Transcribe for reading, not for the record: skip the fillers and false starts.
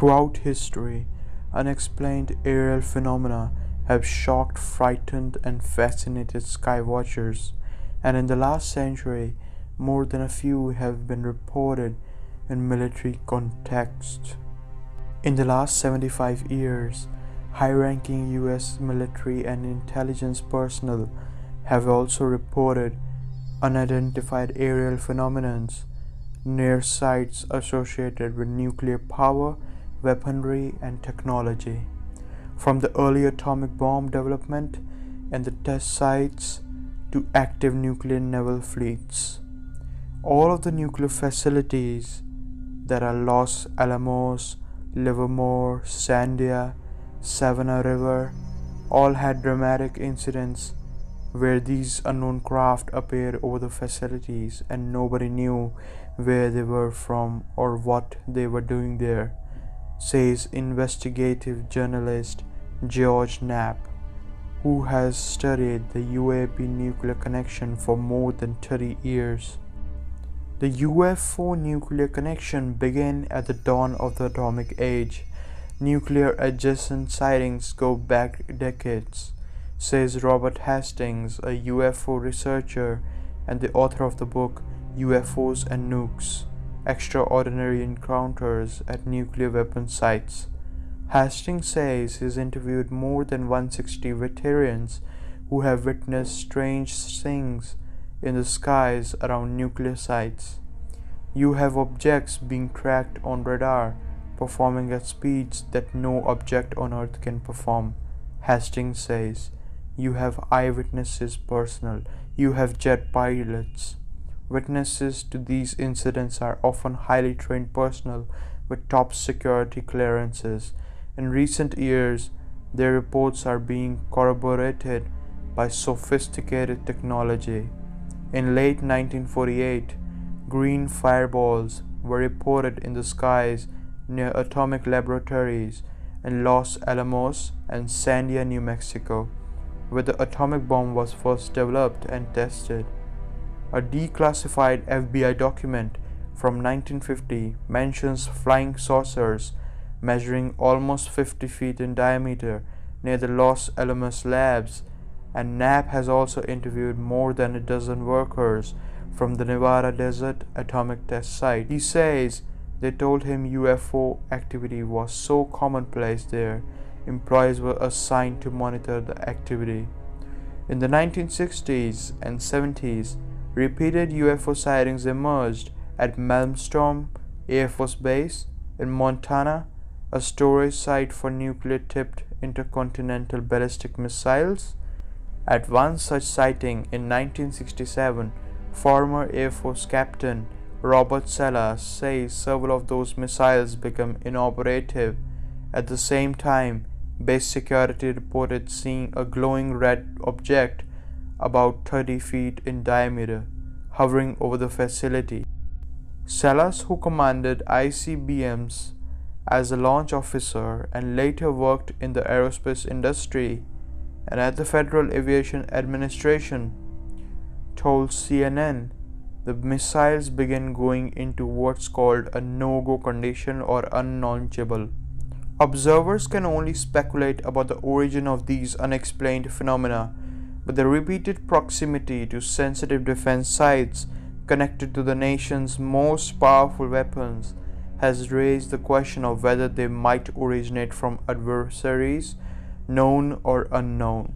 Throughout history, unexplained aerial phenomena have shocked, frightened, and fascinated skywatchers, and in the last century, more than a few have been reported in military context. In the last 75 years, high-ranking US military and intelligence personnel have also reported unidentified aerial phenomena near sites associated with nuclear power, weaponry, and technology. From the early atomic bomb development and the test sites to active nuclear naval fleets. All of the nuclear facilities that are Los Alamos, Livermore, Sandia, Savannah River, all had dramatic incidents where these unknown craft appeared over the facilities and nobody knew where they were from or what they were doing there, says investigative journalist George Knapp, who has studied the UAP nuclear connection for more than 30 years. The UFO nuclear connection began at the dawn of the atomic age. Nuclear adjacent sightings go back decades, says Robert Hastings, a UFO researcher and the author of the book UFOs and Nukes: Extraordinary Encounters at Nuclear Weapon Sites. Hastings says he's interviewed more than 160 veterans who have witnessed strange things in the skies around nuclear sites. You have objects being tracked on radar, performing at speeds that no object on Earth can perform, Hastings says. You have eyewitnesses personnel, you have jet pilots. Witnesses to these incidents are often highly trained personnel with top security clearances. In recent years, their reports are being corroborated by sophisticated technology. In late 1948, green fireballs were reported in the skies near atomic laboratories in Los Alamos and Sandia, New Mexico, where the atomic bomb was first developed and tested. A declassified FBI document from 1950 mentions flying saucers measuring almost 50 feet in diameter near the Los Alamos labs, and Knapp has also interviewed more than a dozen workers from the Nevada Desert Atomic Test Site. He says they told him UFO activity was so commonplace there, employees were assigned to monitor the activity. In the 1960s and 70s, repeated UFO sightings emerged at Malmstrom Air Force Base in Montana, a storage site for nuclear-tipped intercontinental ballistic missiles. At one such sighting in 1967, former Air Force Captain Robert Sella says several of those missiles became inoperative. At the same time, base security reported seeing a glowing red object about 30 feet in diameter hovering over the facility. Sellas, who commanded ICBMs as a launch officer and later worked in the aerospace industry and at the Federal Aviation Administration, told CNN the missiles began going into what's called a no-go condition or unlaunchable. Observers can only speculate about the origin of these unexplained phenomena, but the repeated proximity to sensitive defense sites connected to the nation's most powerful weapons has raised the question of whether they might originate from adversaries, known or unknown.